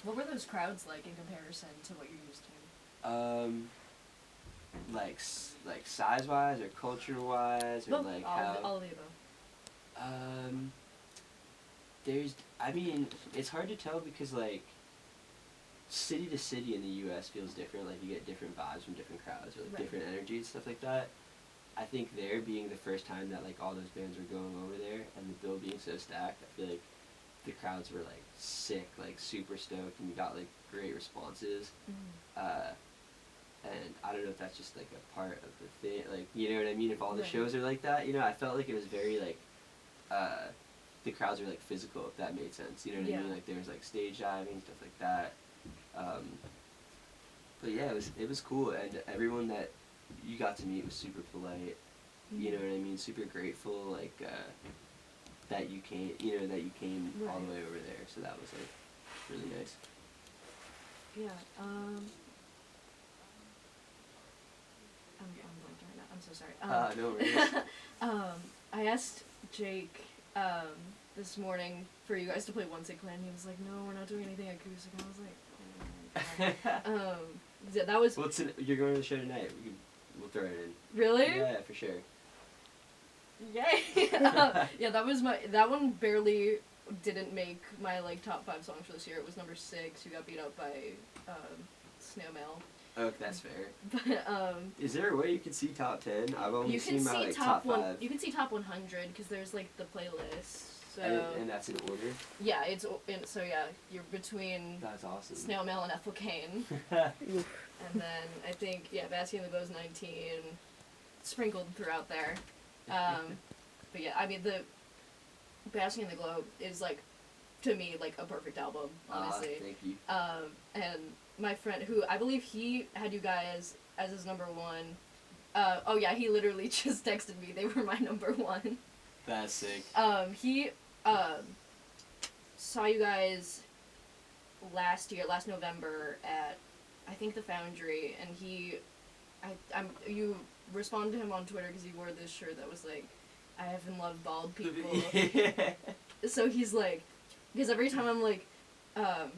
What were those crowds like in comparison to what you're used to? Like size-wise or culture-wise or like how... All of the above. I mean, it's hard to tell because, like, city to city in the U.S. feels different. Like, you get different vibes from different crowds or, like, different energy and stuff like that. I think there being the first time that, like, all those bands were going over there and the bill being so stacked, I feel like the crowds were, like, sick, like, super stoked, and you got, like, great responses. And I don't know if that's just, like, a part of the thing. Like, you know what I mean? If all the shows are like that, you know, I felt like it was very, like, the crowds were, like, physical, if that made sense. You know what I mean? Like, there was, like, stage diving, stuff like that. But yeah, it was cool, and everyone that you got to meet was super polite. You know what I mean? Super grateful, like, that you came, all the way over there. So that was, like, really nice. Yeah, I'm blanking right now. I'm so sorry. No worries. I asked Jake, this morning for you guys to play One Sick Plan. He was like, no, we're not doing anything acoustic. And I was like, oh my god. Yeah, that was... Well, you're going to the show tonight. We'll throw it in. Really? Yeah, for sure. Yay! Yeah, that one barely didn't make my, like, top 5 songs for this year. It was number 6. You got beat up by, Snail Mail. Oh, that's fair. But, is there a way you can see top 10? I've only seen my, like, top 5. You can see top 100, because there's, like, the playlist. So, and that's in order? Yeah, so yeah, you're between... That's awesome. Snail Mail and Ethel Cain. And then, I think, yeah, Basking in the Glow's 19, sprinkled throughout there. But yeah, I mean, the Basking in the Glow is, like, to me, like, a perfect album, honestly. Thank you. And my friend, who I believe he had you guys as his number 1, oh yeah, he literally just texted me, they were my number 1. That's sick. He, saw you guys last November at, I think, the Foundry, and you responded to him on Twitter because he wore this shirt that was like, I haven't loved bald people. So he's like, because every time I'm like, I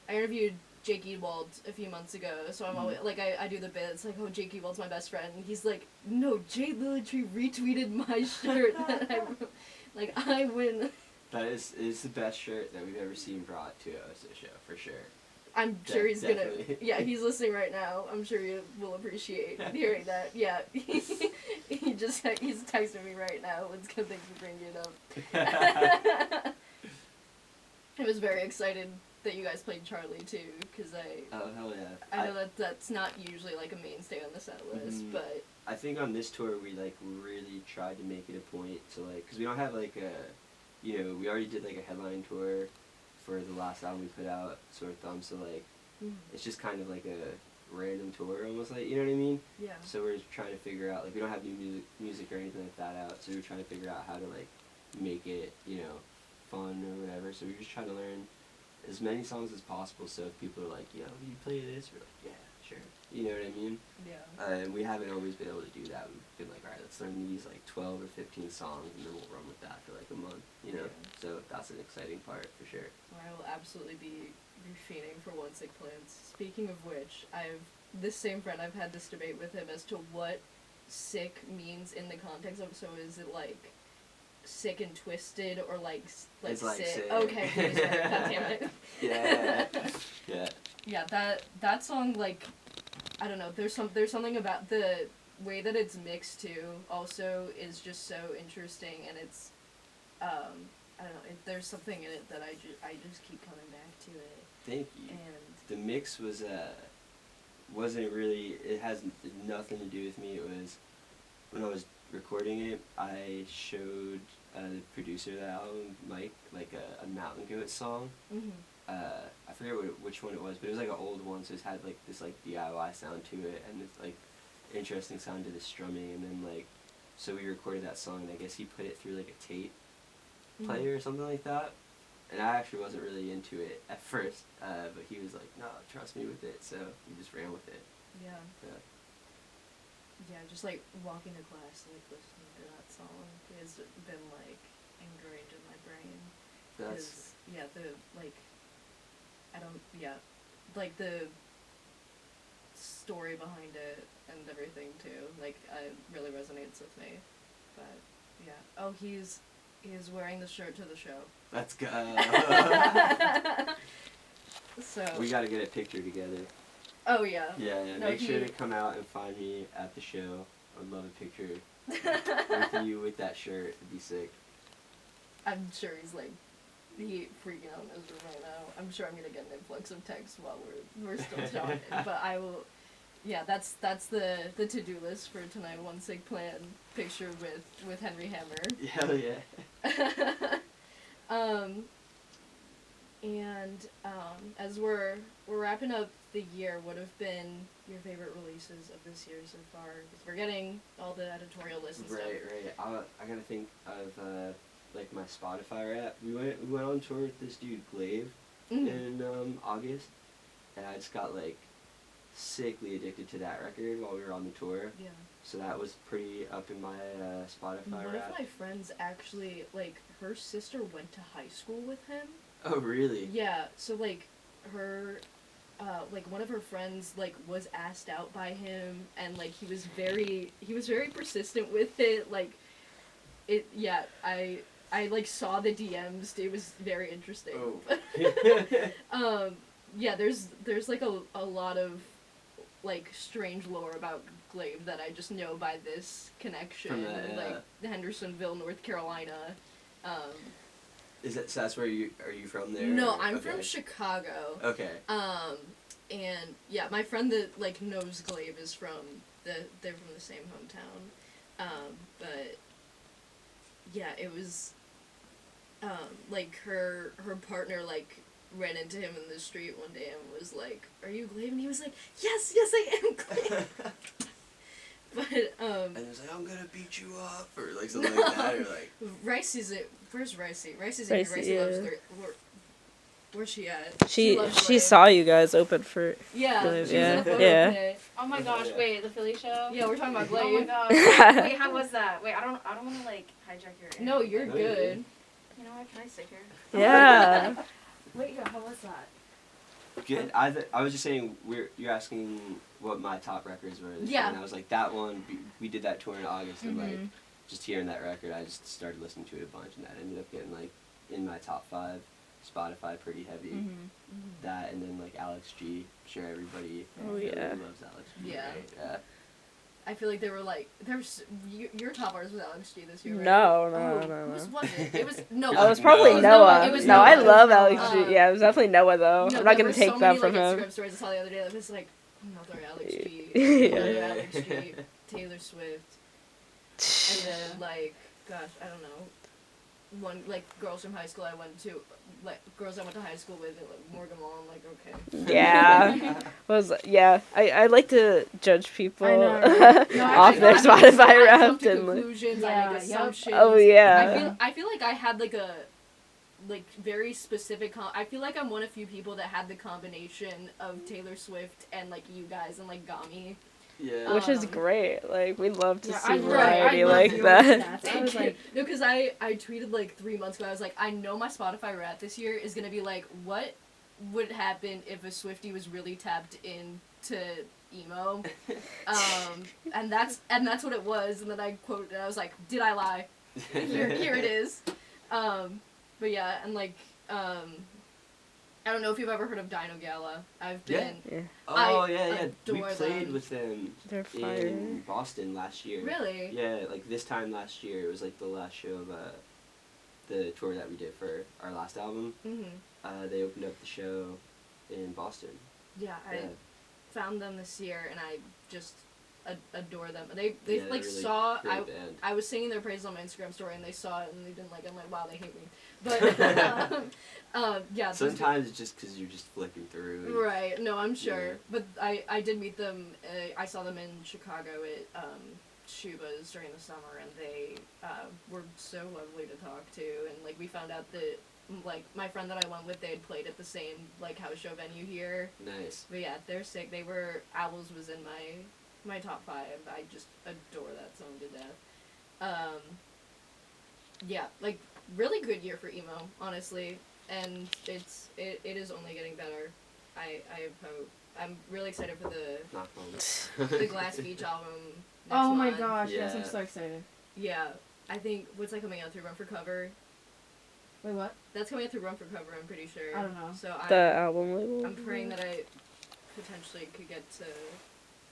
interviewed Jake Ewald a few months ago, so I'm always, like, I do the bit, it's like, oh, Jake Ewald's my best friend, and he's like, no, Jay Lillitree retweeted my shirt that I wrote. Like, I win. That is the best shirt that we've ever seen brought to a show, for sure. I'm sure he's definitely gonna, yeah, he's listening right now, I'm sure he will appreciate hearing that, yeah. he's texting me right now, it's good, thanks for bringing it up. I was very excited that you guys played Charlie too, because oh, hell yeah. I know that's not usually, like, a mainstay on the set list, but... I think on this tour we, like, really tried to make it a point to, like, because we don't have, like, we already did, like, a headline tour for the last album we put out, Sore Thumb, so, like, it's just kind of, like, a random tour, almost, like, you know what I mean? Yeah. So we're trying to figure out, like, we don't have new music or anything like that out, so we're trying to figure out how to, like, make it, fun or whatever, so we're just trying to learn as many songs as possible, so if people are like, yo, you play this? We're like, yeah, sure. You know what I mean? Yeah. And we haven't always been able to do that. We've been like, alright, let's learn these, like, 12 or 15 songs, and then we'll run with that for, like, a month, you know? Yeah. So that's an exciting part, for sure. Well, I will absolutely be fiending for One Sick Plans. Speaking of which, this same friend, I've had this debate with him as to what sick means in the context of, so is it, like, sick and twisted, or like it's like sick. Okay, God damn it. Yeah. Yeah, that song, like, I don't know, there's something about the way that it's mixed too, also, is just so interesting, and it's, I don't know, there's something in it that I just keep coming back to it. Thank you. And the mix wasn't really, it has nothing to do with me. It was, when I was recording it, I showed the producer of the album, Mike, like a Mountain Goat song. I forget which one it was, but it was like an old one, so it had like this like DIY sound to it, and it's like interesting sound to the strumming, and then like, so we recorded that song, and I guess he put it through like a tape player or something like that, and I actually wasn't really into it at first, but he was like, no, trust me with it, so we just ran with it. Yeah. Yeah, just like walking to class, like listening to that song has been like ingrained in my brain. Because yeah, like the story behind it and everything too. Like, it really resonates with me. But yeah. Oh, he's wearing the shirt to the show. Let's go. So. We gotta get a picture together. Oh yeah. Yeah, yeah. No, Make sure to come out and find me at the show. I'd love a picture with you with that shirt. It'd be sick. I'm sure he's like, he freaking out in his room right now. I'm sure I'm gonna get an influx of texts while we're still talking. But I will. Yeah, that's the to-do list for tonight. One sick plan picture with Henry Hammer. Hell yeah. As we're wrapping up the year, what have been your favorite releases of this year so far? Because we're getting all the editorial lists and stuff. Right. I gotta think of like my Spotify rap. We went on tour with this dude Glaive in August, and I just got like sickly addicted to that record while we were on the tour. Yeah. So that was pretty up in my Spotify One rap. of my friends actually, like, her sister went to high school with him. Oh really? Yeah. So like, her. Like one of her friends like was asked out by him, and like he was very persistent with it. Like, it. Yeah. I like saw the DMs. It was very interesting. Oh. Yeah. There's like a lot of like strange lore about Glaive that I just know by this connection. From that, yeah. Like Hendersonville, North Carolina. Is that, so that's where are you from there? No, or? I'm Okay. from Chicago. Okay. And yeah, my friend that like knows Glaive is they're from the same hometown. But yeah, it was like her partner like ran into him in the street one day and was like, "Are you Glaive?" And he was like, "Yes, I am Glaive." But and it was like, "I'm gonna beat you up," or like something like that, or like. Ricey's it. Where's Ricey? Ricey's Ricey, in here. Ricey yeah. loves where's she at? She loves Glaive. saw you guys open for. Yeah, Glaive, she was in the photo yeah. today. Oh my gosh! Wait, the Philly show. Yeah, we're talking about Glaive. Oh my gosh! Wait, how was that? Wait, I don't want to like hijack your. No, you're No, you're good. good. You know what? Can I sit here? Yeah. Wait, yeah. How was that? Good. I was just saying you're asking what my top records were. This Yeah. year, and I was like that one. We did that tour in August, and like Mhm. just hearing that record, I just started listening to it a bunch, and that ended up getting like in my top 5. Spotify pretty heavy. That and then like Alex G. Sure, everybody Oh, really yeah. loves Alex G. Yeah. Right? Yeah. I feel like they were like, your top artist was Alex G this year, right? No. Whose was it? It was no. Oh, it was probably No. Noah. It was no, Noah. I It was love Noah. Alex G. Yeah, it was definitely Noah though. No, I'm not there gonna were take so that many, from like, him. Instagram stories I saw the other day that was like, another Alex G, Yeah. another Alex G, Taylor Swift, and then like, gosh, I don't know, one like girls from high school I went to, like girls I went to high school with, like Morgan Law. I'm like, okay. Yeah. I like to judge people I know, right? No, off their I Spotify come Wrapped to and like, conclusions. I Yeah, make yep. assumptions. oh yeah. I feel like I had like a very specific I feel like I'm one of few people that had the combination of Taylor Swift and like you guys and like Gami. Yeah. Which is great. Like we love to Yeah, see I love- variety I love like your that. stats. I was like, No, because I tweeted like 3 months ago. I was like, I know my Spotify Wrapped this year is gonna be like, what would happen if a Swiftie was really tapped into emo? And that's what it was. And then I quoted it. I was like, did I lie? Here it is. But yeah, and like, I don't know if you've ever heard of Dino Gala. I've been. Yeah. Oh I yeah. We adore played them. with them They're fire. in Boston last year. Really? Yeah, like this time last year, it was like the last show of the tour that we did for our last album. Mhm. They opened up the show in Boston. Yeah, I Yeah. found them this year, and I just adore them. They Yeah, like they're really saw great band. I was singing their praises on my Instagram story, and they saw it, and they didn't like it. I'm like, wow, they hate me. But yeah. those Sometimes it's just because you're just flicking through. and- Right. No, I'm sure. Yeah. But I did meet them. I saw them in Chicago at Shuba's during the summer, and they were so lovely to talk to. And like we found out that like my friend that I went with, they had played at the same like house show venue here. Nice. But yeah, they're sick. They were Owls was in my top 5. I just adore that song to death. Yeah, like really good year for emo, honestly, and it is only getting better. I have hope. I'm really excited for the Knock on. the Glass Beach album. Next Oh my month. gosh, yes, I'm Yeah. so excited. Yeah, I think what's that coming out through Run for Cover? Wait, what? That's coming out through Run for Cover. I'm pretty sure. I don't know. So The album label. I'm praying that I potentially could get to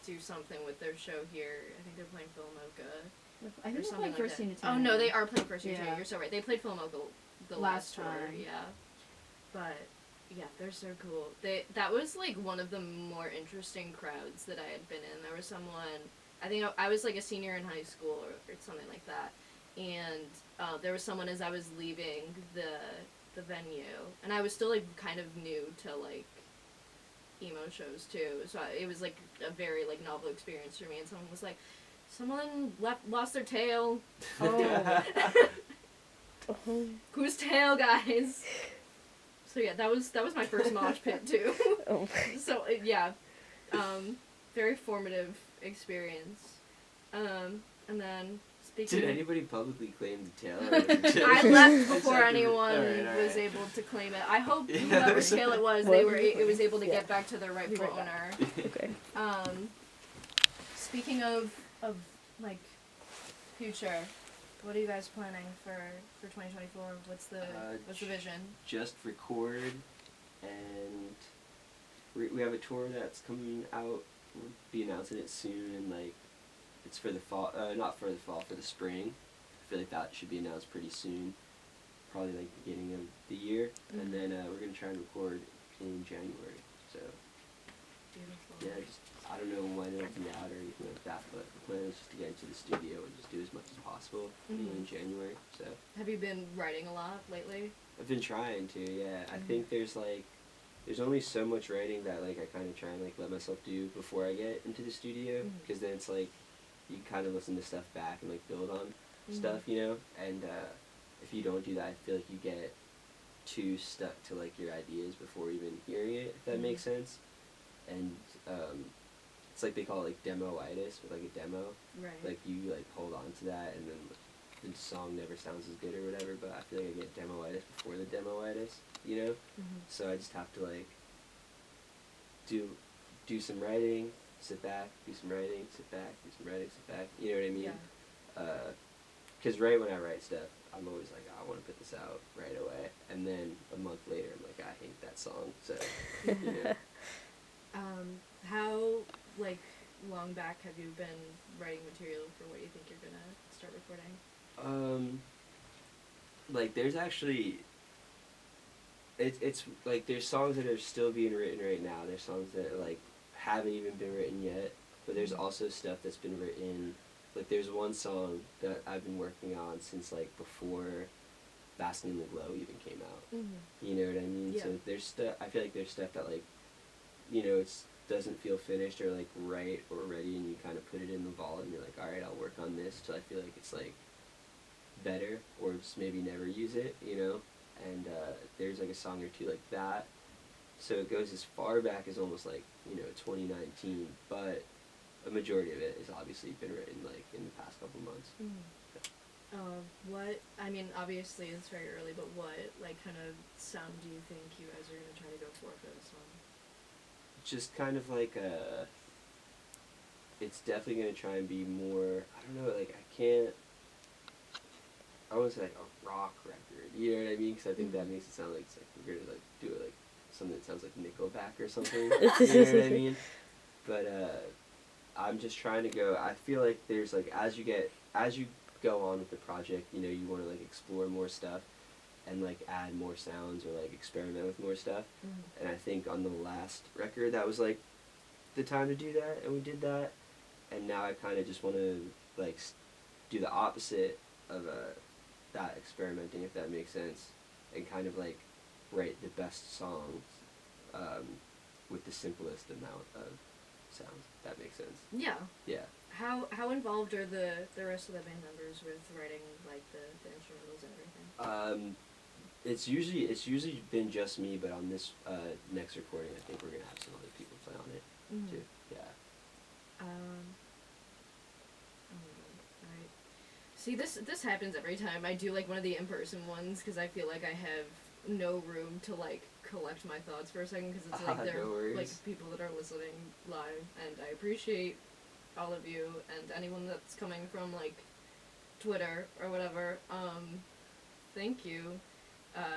do something with their show here. I think they're playing Philomoka. I think or they're something playing like First that. Unit. Oh no, they are playing First Unit. Yeah. You're so right. They played Philomoka the Last last tour. time. Yeah, but yeah, they're so cool. That was like one of the more interesting crowds that I had been in. There was someone. I think I was like a senior in high school or something like that, and there was someone as I was leaving the venue, and I was still like kind of new to like emo shows too, so it was like a very like novel experience for me. And someone was like, "Someone lost their tail." Oh. Oh. Whose tail, guys? So yeah, that was my first mosh pit too. Oh. So yeah, very formative experience. And then speaking. Did anybody publicly claim the tail? I left before anyone Alright. was able to claim it. I hope Yeah. whoever's tail it was, it was able to Yeah. get back to their rightful Right back. owner. Okay. Speaking of like future, what are you guys planning for 2024? What's the vision? Just record, and we have a tour that's coming out. We'll be announcing it soon, and like it's for the fall. Not for the fall, for the spring. I feel like that should be announced pretty soon. Probably like beginning of the year, and then we're gonna try and record in January. So Beautiful. yeah, just I don't know when it'll be out or anything like that, but the plan is just to get into the studio and just do as much as possible in January. So Have you been writing a lot lately? I've been trying to, yeah. I think there's only so much writing that like I kind of try and like let myself do before I get into the studio, because then it's like you kind of listen to stuff back and like build on stuff, you know. And if you don't do that, I feel like you get too stuck to like your ideas before even hearing it, if that makes sense. And it's like they call it like demo-itis with like a demo. Right. Like you like hold on to that and then the song never sounds as good or whatever, but I feel like I get demo-itis before the demo-itis, you know? So I just have to like do some writing, sit back, do some writing, sit back, do some writing, sit back, you know what I mean? Yeah. Because right when I write stuff, I'm always like, I want to put this out right away, and then a month later I'm like, I hate that song, so, you know. How like long back have you been writing material for what you think you're gonna start recording? Like there's actually, it's like there's songs that are still being written right now. There's songs that like haven't even been written yet, but there's also stuff that's been written. Like there's one song that I've been working on since like before Basking in the Glow even came out. You know what I mean? Yeah. So there's stuff. I feel like there's stuff that like, you know, it's doesn't feel finished or like right or ready, and you kind of put it in the vault and you're like, all right, I'll work on this till I feel like it's like better, or just maybe never use it, you know. And there's like a song or two like that. So it goes as far back as almost like, you know, 2019, but a majority of it has obviously been written like in the past couple months. What I mean, obviously it's very early, but what like kind of sound do you think you guys are gonna try to go for this one? Just kind of like it's definitely gonna try and be more, I don't know, like I want to say like a rock record, you know what I mean? Because I think that makes it sound like it's like we're gonna like do it like something that sounds like Nickelback or something, you know what I mean? But I'm just trying to go, I feel like there's like, as you go on with the project, you know, you want to like explore more stuff and like add more sounds or like experiment with more stuff. And I think on the last record that was like the time to do that, and we did that. And now I kind of just want to like do the opposite of that experimenting, if that makes sense, and kind of like write the best songs with the simplest amount of sounds, if that makes sense. Yeah. Yeah. How involved are the rest of the band members with writing like the instrumentals and everything? It's usually been just me, but on this next recording, I think we're gonna have some other people play on it too. Yeah. Oh my god! Right. See, this happens every time I do like one of the in-person ones, because I feel like I have no room to like collect my thoughts for a second because it's like they're No worries. like people that are listening live, and I appreciate all of you and anyone that's coming from like Twitter or whatever. Thank you.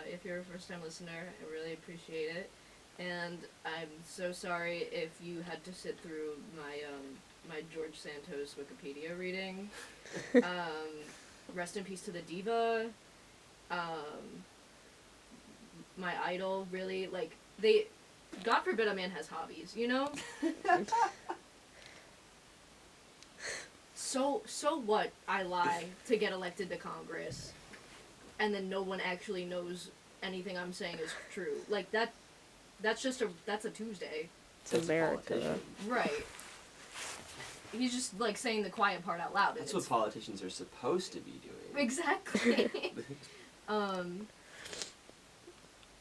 If you're a first time listener, I really appreciate it. And I'm so sorry if you had to sit through my George Santos Wikipedia reading. Rest in peace to the diva. My idol, really, like, they, God forbid a man has hobbies, you know? So what? I lie to get elected to Congress, and then no one actually knows anything I'm saying is true. Like, that's a Tuesday. It's America. Politician. Right. He's just, like, saying the quiet part out loud. That's what politicians are supposed to be doing. Exactly.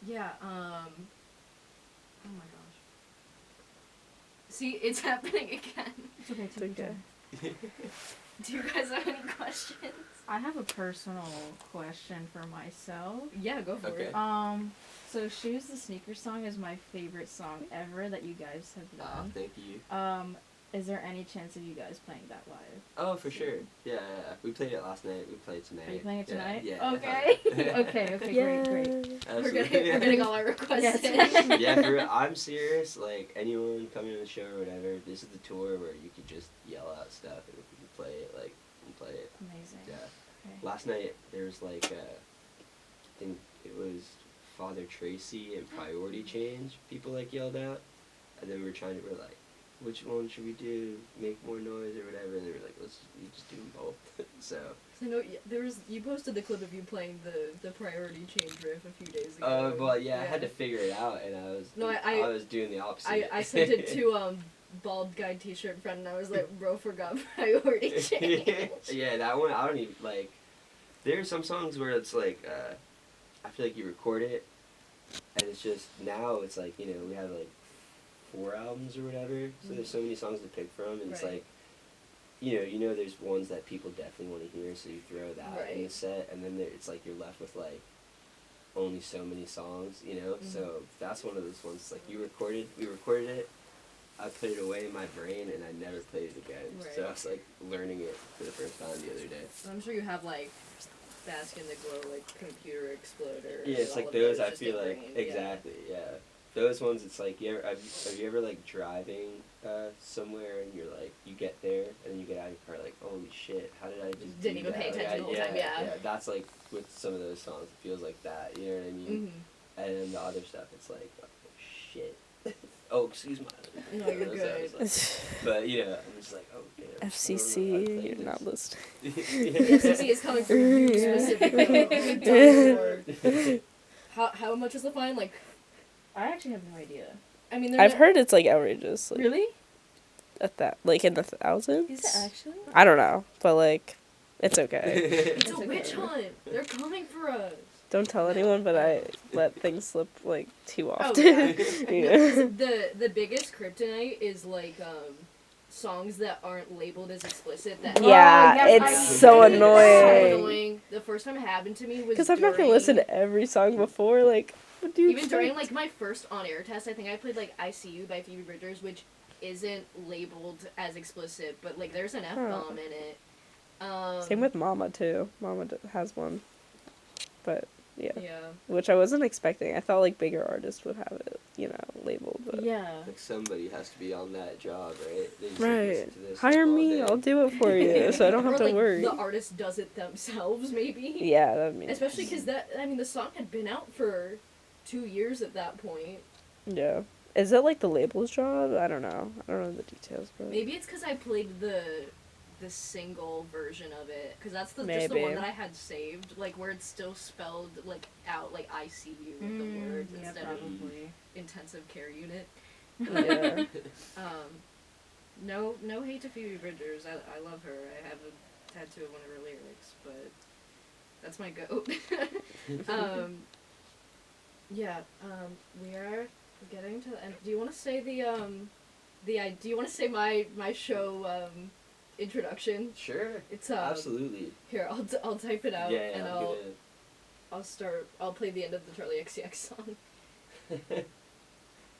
Yeah, oh my gosh. See, it's happening again. It's okay. It's okay. Do you guys have any questions? I have a personal question for myself. Yeah, go for Okay. it. So Shoes the Sneaker Song is my favorite song ever that you guys have done. Thank you. Is there any chance of you guys playing that live? Oh, for sure. Yeah. We played it last night. We play it tonight. Are you playing it tonight? Yeah. Okay. okay, great. We're getting all our requests Yes. in. Yeah, I'm serious. Like, anyone coming to the show or whatever, this is the tour where you could just yell out stuff and we can play it, like, and play it. Amazing. Yeah. Okay. Last night, there was, like, I think it was Father Tracy and Priority Change people, like, yelled out. And then we're like, which one should we do? Make more noise or whatever? And they were like, you just do them both. So. I know you posted the clip of you playing the priority change riff a few days ago. Well, yeah, I had to figure it out, and I was doing the opposite. I sent it to Bald Guy T-shirt friend, and I was like, bro forgot priority change. Yeah, that one, I don't even, like, there are some songs where it's like, I feel like you record it, and it's just, now it's like, you know, we have like 4 albums or whatever, so there's so many songs to pick from, and it's Right. like, you know, there's ones that people definitely want to hear, so you throw that in the Right. set, and then it's like you're left with like only so many songs, you know. So that's one of those ones. Like we recorded it, I put it away in my brain, and I never played it again. Right. So I was like learning it for the first time the other day. I'm sure you have like Bask in the Glow, like Computer Exploder. Yeah, it's all like of those. I just feel like ingrained, yeah. exactly, yeah. Those ones, it's like have you ever like driving somewhere and you're like you get there and then you get out of your car like holy shit, how did I just Didn't do even that? pay Like, attention the whole time, yeah. That's like with some of those songs, it feels like that. You know what I mean? And then the other stuff, it's like oh shit. Oh, excuse me. No, you're good. But you know, I'm just like oh damn. FCC, you're not listening. The FCC is coming for you specifically. We've done before. How much is the fine? Like, I actually have no idea. I mean, I've heard it's like outrageous. Like, Really? at that, like in the thousands. Is it actually? I don't know, but like, it's okay. It's a okay. witch hunt. They're coming for us. Don't tell anyone, but I let things slip like too Oh, often. yeah. The biggest kryptonite is like songs that aren't labeled as explicit. That Yeah, yes, it's I so hate it. So annoying. annoying. The first time it happened to me was Because I'm not gonna during- listen to every song before. Like, what do you Even during expect? like my first on-air test, I think I played like "I See You" by Phoebe Bridgers, which isn't labeled as explicit, but like there's an F-bomb in it. Same with Mama too. Mama has one, but yeah, Yeah. which I wasn't expecting. I thought like bigger artists would have it, you know, labeled. But Yeah. Like somebody has to be on that job, right? They just right, listen to this hire all me. day. I'll do it for you, so I don't have Or, to like, worry. The artist does it themselves, maybe. Yeah, that means. Especially because the song had been out for 2 years at that point. Yeah. Is it like the label's job? I don't know. I don't know the details, but Maybe it's because I played the single version of it, because that's just the Maybe. one that I had saved, like where it's still spelled like out like "I see you" with the words Yeah, instead probably. of intensive care unit. yeah. No hate to Phoebe Bridgers. I love her. I have a tattoo of one of her lyrics, but that's my goat. We are getting to the end. Do you want to say do you want to say my show introduction? Sure. It's Absolutely. Here, I'll type it out Yeah, and I'm I'll play the end of the Charlie XCX song.